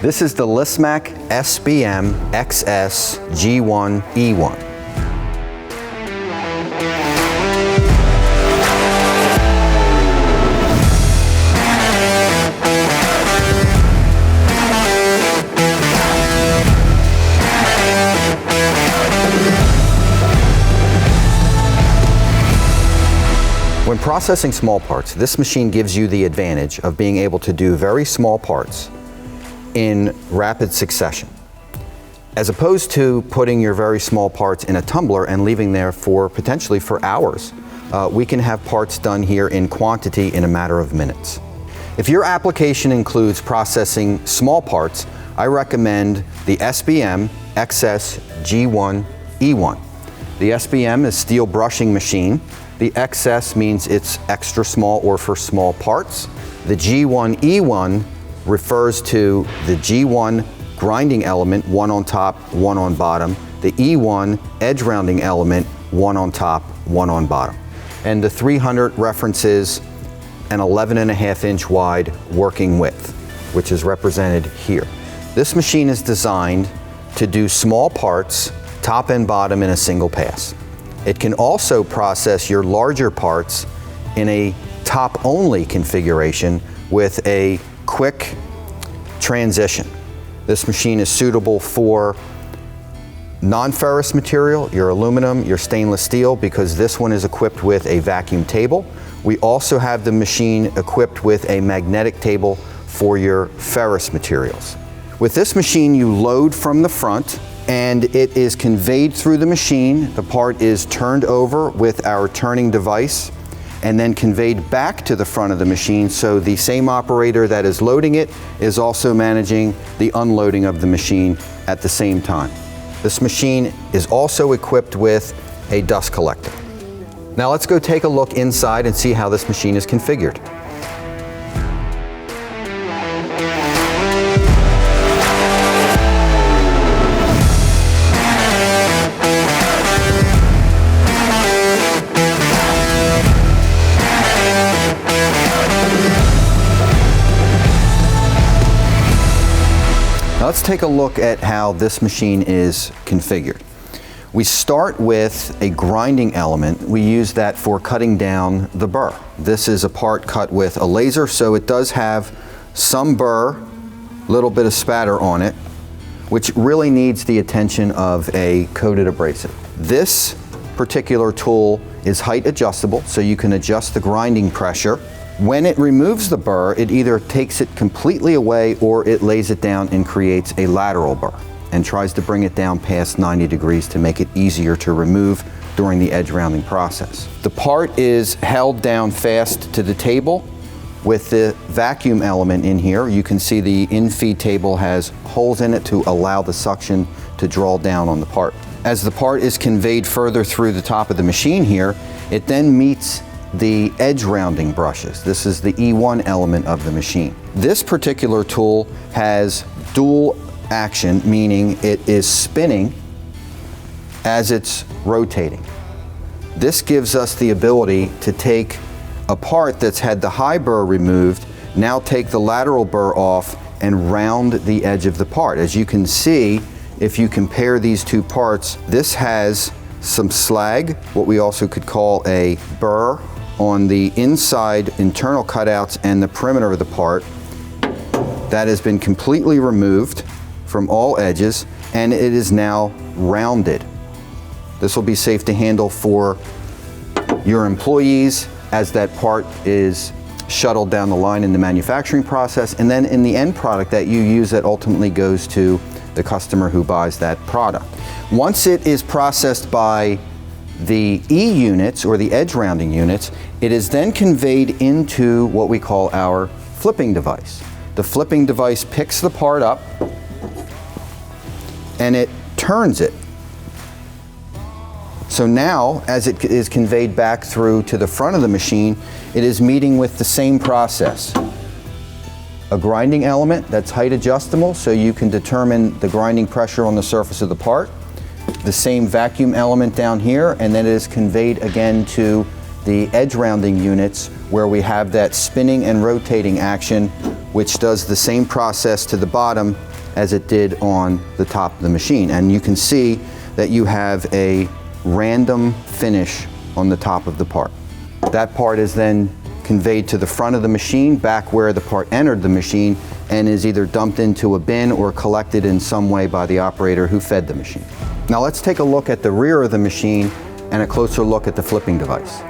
This is the LISSMAC SBM-XS G1E1. When processing small parts, this machine gives you the advantage of being able to do very small parts in rapid succession, as opposed to putting your very small parts in a tumbler and leaving there for potentially for hours. We can have parts done here in quantity in a matter of minutes. If your application includes processing small parts, I recommend the SBM-XS G1E1. The SBM is steel brushing machine. The XS means it's extra small or for small parts. The G1E1 refers to the G1 grinding element, one on top, one on bottom. The E1 edge rounding element, one on top, one on bottom. And the 300 references an 11.5-inch wide working width, which is represented here. This machine is designed to do small parts, top and bottom, in a single pass. It can also process your larger parts in a top-only configuration with a quick transition. This machine is suitable for non-ferrous material, your aluminum, your stainless steel, because this one is equipped with a vacuum table. We also have the machine equipped with a magnetic table for your ferrous materials. With this machine, you load from the front and it is conveyed through the machine. The part is turned over with our turning device and then conveyed back to the front of the machine, so the same operator that is loading it is also managing the unloading of the machine at the same time. This machine is also equipped with a dust collector. Now let's go take a look inside and see how this machine is configured. Now let's take a look at how this machine is configured. We start with a grinding element. We use that for cutting down the burr. This is a part cut with a laser, so it does have some burr, little bit of spatter on it, which really needs the attention of a coated abrasive. This particular tool is height adjustable, so you can adjust the grinding pressure. When it removes the burr, it either takes it completely away or it lays it down and creates a lateral burr and tries to bring it down past 90 degrees to make it easier to remove during the edge rounding process. The part is held down fast to the table with the vacuum element in here. You can see the in-feed table has holes in it to allow the suction to draw down on the part. As the part is conveyed further through the top of the machine here, it then meets the edge rounding brushes. This is the E1 element of the machine. This particular tool has dual action, meaning it is spinning as it's rotating. This gives us the ability to take a part that's had the high burr removed, now take the lateral burr off and round the edge of the part. As you can see, if you compare these two parts, this has some slag, what we also could call a burr, on the inside internal cutouts and the perimeter of the part. That has been completely removed from all edges and it is now rounded. This will be safe to handle for your employees as that part is shuttled down the line in the manufacturing process, and then in the end product that you use that ultimately goes to the customer who buys that product. Once it is processed by the E units or the edge rounding units, it is then conveyed into what we call our flipping device. The flipping device picks the part up and it turns it. So now, as it is conveyed back through to the front of the machine, it is meeting with the same process. A grinding element that's height adjustable, so you can determine the grinding pressure on the surface of the part. The same vacuum element down here, and then it is conveyed again to the edge rounding units where we have that spinning and rotating action, which does the same process to the bottom as it did on the top of the machine. And you can see that you have a random finish on the top of the part. That part is then conveyed to the front of the machine, back where the part entered the machine, and is either dumped into a bin or collected in some way by the operator who fed the machine. Now let's take a look at the rear of the machine and a closer look at the flipping device.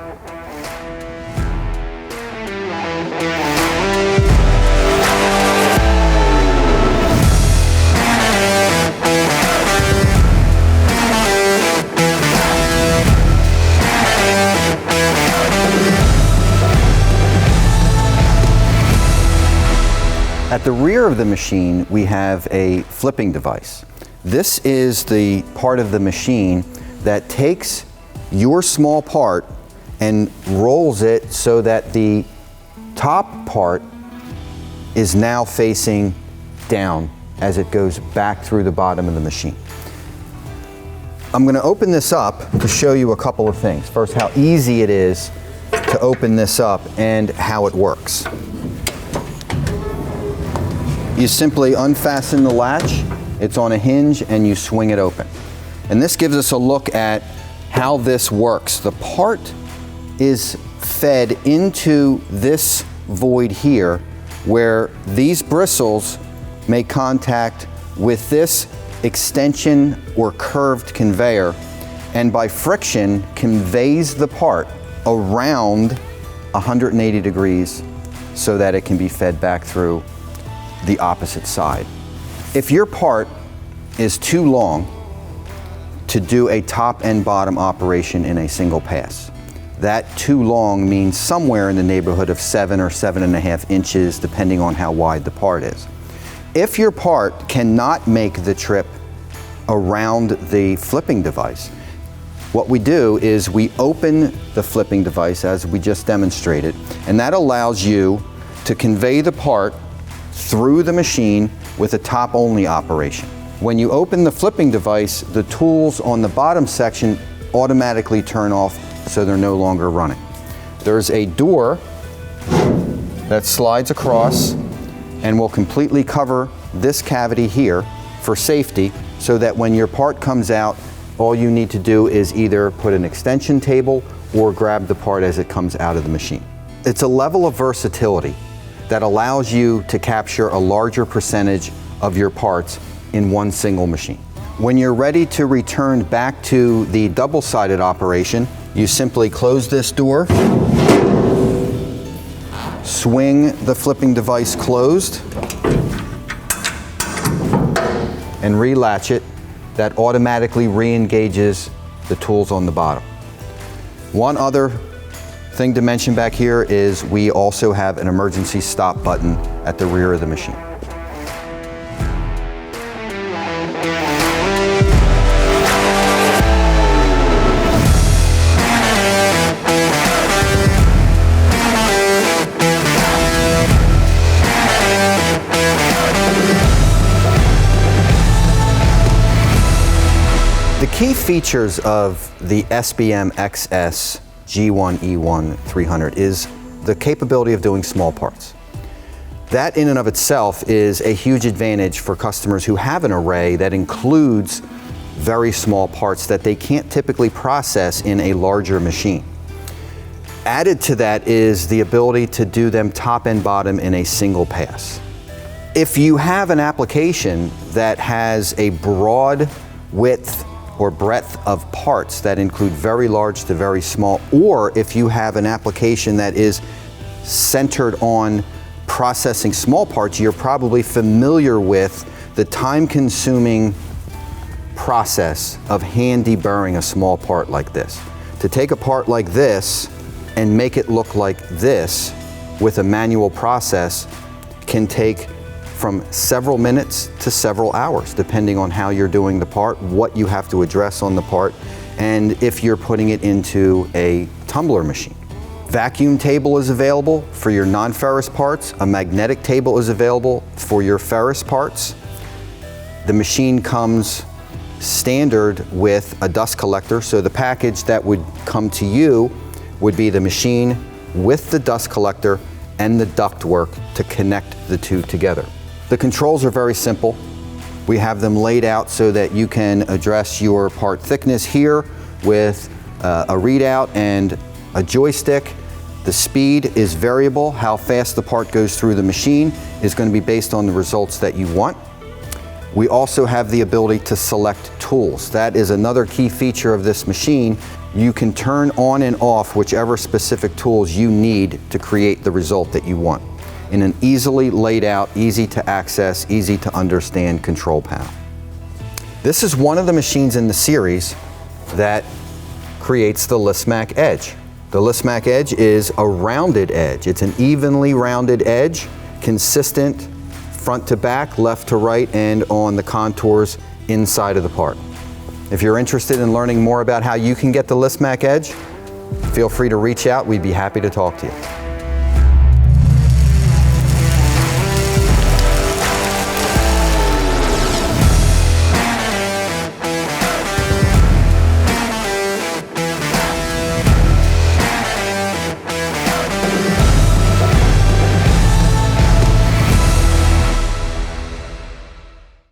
At the rear of the machine, we have a flipping device. This is the part of the machine that takes your small part and rolls it so that the top part is now facing down as it goes back through the bottom of the machine. I'm going to open this up to show you a couple of things. First, how easy it is to open this up and how it works. You simply unfasten the latch, it's on a hinge, and you swing it open. And this gives us a look at how this works. The part is fed into this void here where these bristles make contact with this extension or curved conveyor, and by friction conveys the part around 180 degrees so that it can be fed back through the opposite side. If your part is too long to do a top and bottom operation in a single pass, that too long means somewhere in the neighborhood of 7 or 7.5 inches, depending on how wide the part is. If your part cannot make the trip around the flipping device, what we do is we open the flipping device as we just demonstrated, and that allows you to convey the part through the machine with a top-only operation. When you open the flipping device, the tools on the bottom section automatically turn off so they're no longer running. There's a door that slides across and will completely cover this cavity here for safety, so that when your part comes out, all you need to do is either put an extension table or grab the part as it comes out of the machine. It's a level of versatility that allows you to capture a larger percentage of your parts in one single machine. When you're ready to return back to the double-sided operation, you simply close this door, swing the flipping device closed, and relatch it. That automatically re-engages the tools on the bottom. One other thing to mention back here is we also have an emergency stop button at the rear of the machine. The key features of the SBM-XS G1E1 300 is the capability of doing small parts. That in and of itself is a huge advantage for customers who have an array that includes very small parts that they can't typically process in a larger machine. Added to that is the ability to do them top and bottom in a single pass. If you have an application that has a broad width or breadth of parts that include very large to very small, or if you have an application that is centered on processing small parts, you're probably familiar with the time-consuming process of hand deburring a small part like this. To take a part like this and make it look like this with a manual process can take from several minutes to several hours, depending on how you're doing the part, what you have to address on the part, and if you're putting it into a tumbler machine. Vacuum table is available for your non-ferrous parts. A magnetic table is available for your ferrous parts. The machine comes standard with a dust collector, so the package that would come to you would be the machine with the dust collector and the ductwork to connect the two together. The controls are very simple. We have them laid out so that you can address your part thickness here with a readout and a joystick. The speed is variable. How fast the part goes through the machine is going to be based on the results that you want. We also have the ability to select tools. That is another key feature of this machine. You can turn on and off whichever specific tools you need to create the result that you want in an easily laid out, easy to access, easy to understand control panel. This is one of the machines in the series that creates the LISSMAC edge. The LISSMAC edge is a rounded edge. It's an evenly rounded edge, consistent front to back, left to right, and on the contours inside of the part. If you're interested in learning more about how you can get the LISSMAC edge, feel free to reach out. We'd be happy to talk to you.